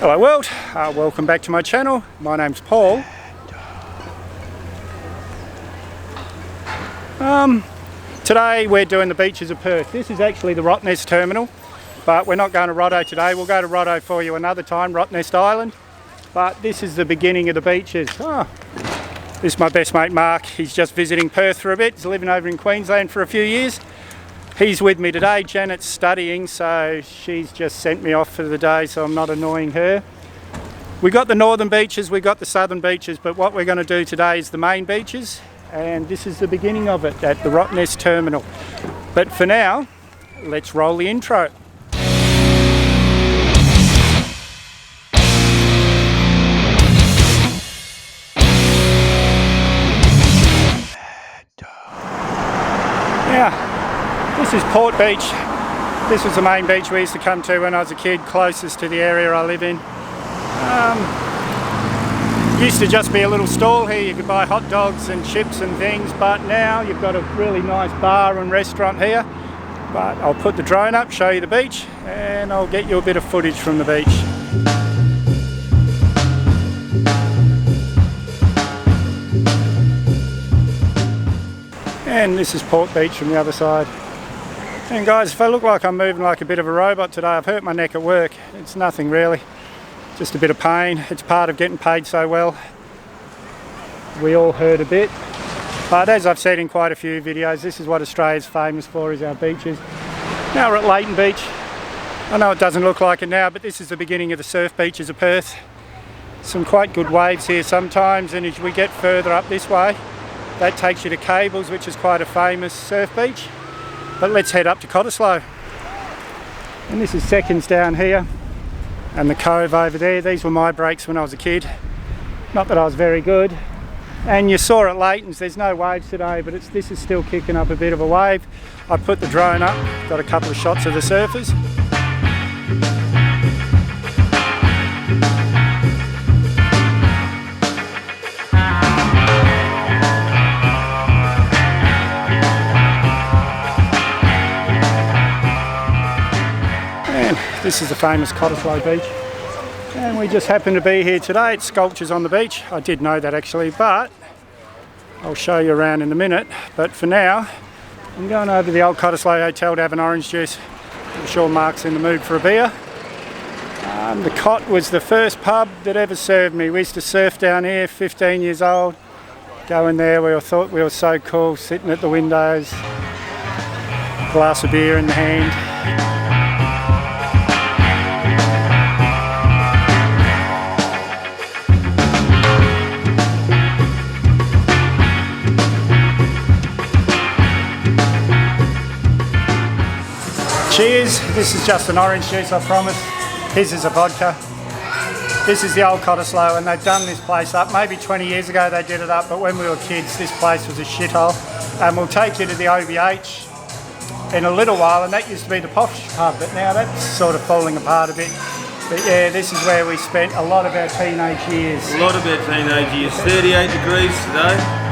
Hello world, welcome back to my channel. My name's Paul. Today we're doing the beaches of Perth. This is actually the Rottnest terminal, but we're not going to Rotto today. We'll go to Rotto for you another time, Rottnest Island. But this is the beginning of the beaches. This is my best mate Mark. He's just visiting Perth for a bit. He's living over in Queensland for a few years. He's with me today. Janet's studying, so she's just sent me off for the day, so I'm not annoying her. We got the northern beaches, we got the southern beaches, but what we're going to do today is the main beaches, and this is the beginning of it at the Rottnest terminal. But for now, let's roll the intro. Now, this is Port Beach. This was the main beach we used to come to when I was a kid, closest to the area I live in. Used to just be a little stall here. You could buy hot dogs and chips and things, but now you've got a really nice bar and restaurant here. But I'll put the drone up, show you the beach, and I'll get you a bit of footage from the beach. And this is Port Beach from the other side. And guys, if I look like I'm moving like a bit of a robot today, I've hurt my neck at work. It's nothing really, just a bit of pain. It's part of getting paid so well. We all hurt a bit. But as I've said in quite a few videos, this is what Australia's famous for, is our beaches. Now we're at Leighton Beach. I know it doesn't look like it now, but this is the beginning of the surf beaches of Perth. Some quite good waves here sometimes, and as we get further up this way, that takes you to Cables, which is quite a famous surf beach. But let's head up to Cottesloe. And this is Seconds down here, and the Cove over there. These were my breaks when I was a kid. Not that I was very good. And you saw at Leighton's, there's no waves today, but this is still kicking up a bit of a wave. I put the drone up, got a couple of shots of the surfers. This is the famous Cottesloe Beach, and we just happen to be here today. It's sculptures on the beach. I did know that actually, but I'll show you around in a minute. But for now, I'm going over to the old Cottesloe Hotel to have an orange juice. I'm sure Mark's in the mood for a beer. The Cot was the first pub that ever served me. We used to surf down here, 15 years old. Go in there, we all thought we were so cool, sitting at the windows, glass of beer in the hand. Cheers, this is just an orange juice, I promise. His is a vodka. This is the old Cottesloe, and they've done this place up. Maybe 20 years ago they did it up, but when we were kids this place was a shithole. And we'll take you to the OBH in a little while, and that used to be the posh pub, but now that's sort of falling apart a bit. But yeah, this is where we spent a lot of our teenage years. A lot of our teenage years, 38 degrees today.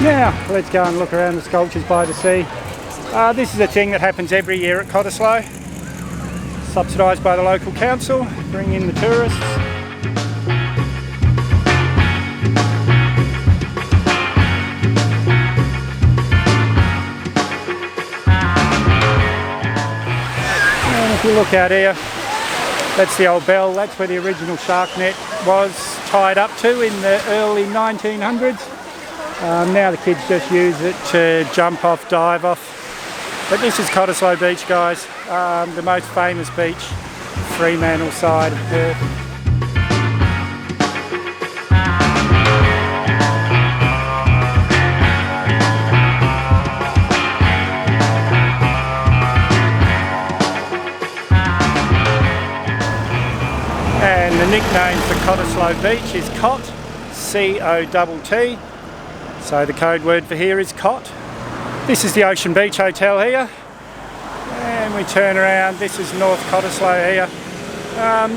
Now, let's go and look around the sculptures by the sea. This is a thing that happens every year at Cottesloe. Subsidised by the local council, bring in the tourists. And if you look out here, that's the old bell. That's where the original shark net was tied up to in the early 1900s. Now the kids just use it to jump off, dive off. But this is Cottesloe Beach, guys, the most famous beach, Fremantle side of Perth. And the nickname for Cottesloe Beach is Cot, C-O-T-T. So the code word for here is Cot. This is the Ocean Beach Hotel here. And we turn around, this is North Cottesloe here.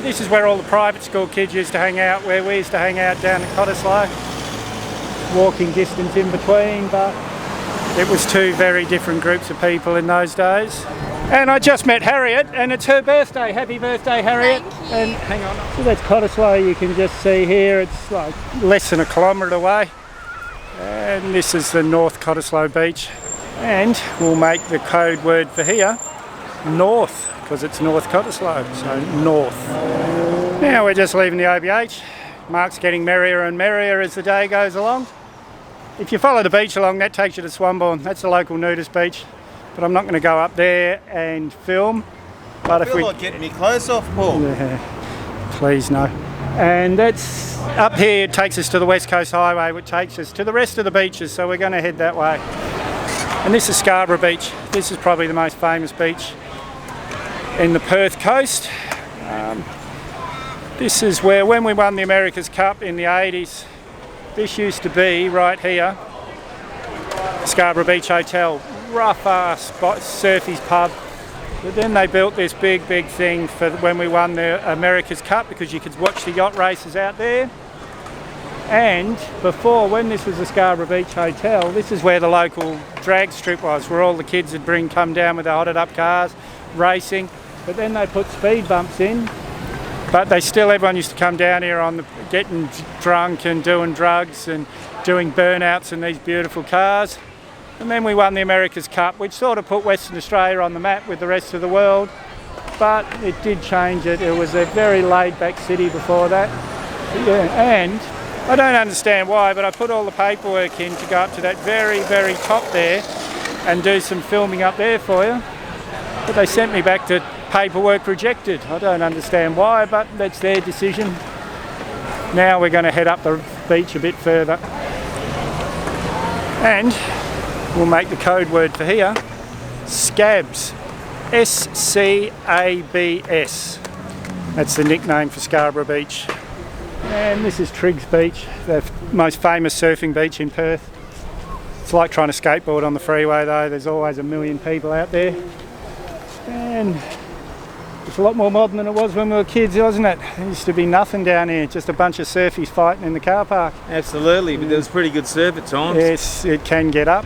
This is where all the private school kids used to hang out, where we used to hang out down at Cottesloe. Walking distance in between, but it was two very different groups of people in those days. And I just met Harriet, and it's her birthday. Happy birthday, Harriet. Thank you. And hang on, so that's Cottesloe. You can just see here, it's like less than a kilometre away. And this is the North Cottesloe Beach. And we'll make the code word for here, North, because it's North Cottesloe, so North. Now we're just leaving the OBH. Mark's getting merrier and merrier as the day goes along. If you follow the beach along, that takes you to Swanbourne. That's the local nudist beach. But I'm not going to go up there and film. But I feel like getting me clothes off, Paul. Yeah, please no. And that's up here, it takes us to the West Coast Highway, which takes us to the rest of the beaches, so we're going to head that way. And this is Scarborough Beach. This is probably the most famous beach in the Perth coast. This is where, when we won the America's Cup in the 80s, this used to be right here, Scarborough Beach Hotel. Rough ass surfies pub, but then they built this big thing for when we won the America's Cup, because you could watch the yacht races out there. And before, when this was the Scarborough Beach Hotel, this is where the local drag strip was, where all the kids would come down with their hotted up cars racing. But then they put speed bumps in, but everyone used to come down here on getting drunk and doing drugs and doing burnouts in these beautiful cars. And then we won the America's Cup, which sort of put Western Australia on the map with the rest of the world, but it did change it. It was a very laid-back city before that. Yeah, and I don't understand why, but I put all the paperwork in to go up to that very top there and do some filming up there for you. But they sent me back to paperwork rejected. I don't understand why, but that's their decision. Now we're going to head up the beach a bit further. And we'll make the code word for here, Scabs. S-C-A-B-S. That's the nickname for Scarborough Beach. And this is Trigg's Beach, the most famous surfing beach in Perth. It's like trying to skateboard on the freeway though. There's always a million people out there. And it's a lot more modern than it was when we were kids, wasn't it? There used to be nothing down here, just a bunch of surfies fighting in the car park. Absolutely, but there was pretty good surf at times. Yes, it can get up.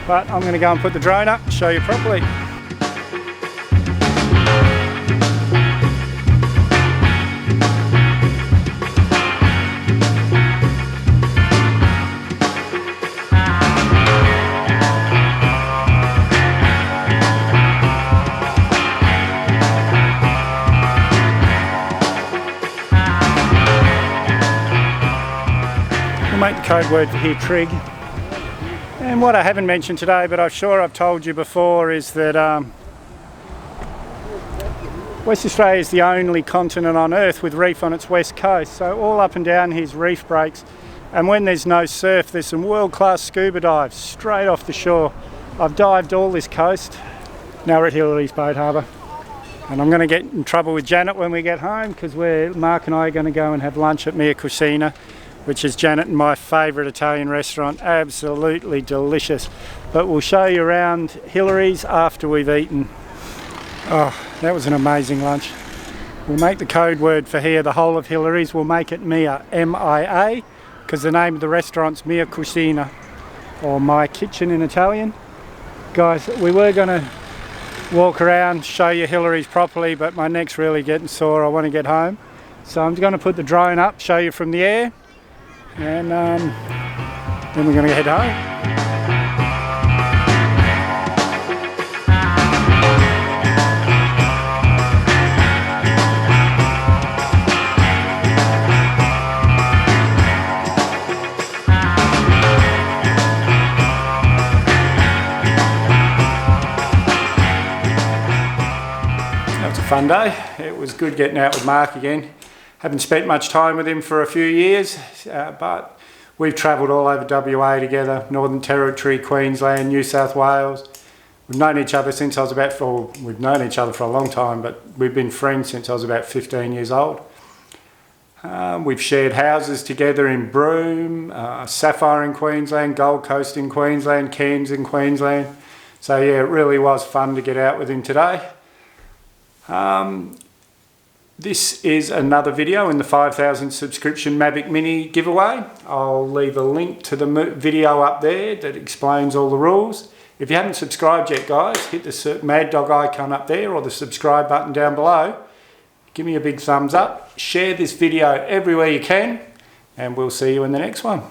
But I'm going to go and put the drone up and show you properly. We'll make the code word for here, Trigg. And what I haven't mentioned today, but I'm sure I've told you before, is that West Australia is the only continent on Earth with reef on its west coast. So all up and down here's reef breaks. And when there's no surf, there's some world-class scuba dives straight off the shore. I've dived all this coast. Now we're at Hillary's Boat Harbour. And I'm going to get in trouble with Janet when we get home, because Mark and I are going to go and have lunch at Mia Cucina, which is Janet and my favourite Italian restaurant. Absolutely delicious. But we'll show you around Hillary's after we've eaten. Oh, that was an amazing lunch. We'll make the code word for here, the whole of Hillary's, we'll make it Mia, M-I-A, because the name of the restaurant's Mia Cucina, or My Kitchen in Italian. Guys, we were going to walk around, show you Hillary's properly, but my neck's really getting sore. I want to get home. So I'm going to put the drone up, show you from the air. And then we're going to head home. That was a fun day. It was good getting out with Mark again. Haven't spent much time with him for a few years, but we've travelled all over WA together, Northern Territory, Queensland, New South Wales. We've known each other since I was we've known each other for a long time, but we've been friends since I was about 15 years old. We've shared houses together in Broome, Sapphire in Queensland, Gold Coast in Queensland, Cairns in Queensland. So yeah, it really was fun to get out with him today. This is another video in the 5,000 subscription Mavic Mini giveaway. I'll leave a link to the video up there that explains all the rules. If you haven't subscribed yet, guys, hit the Mad Dog icon up there or the subscribe button down below. Give me a big thumbs up. Share this video everywhere you can, and we'll see you in the next one.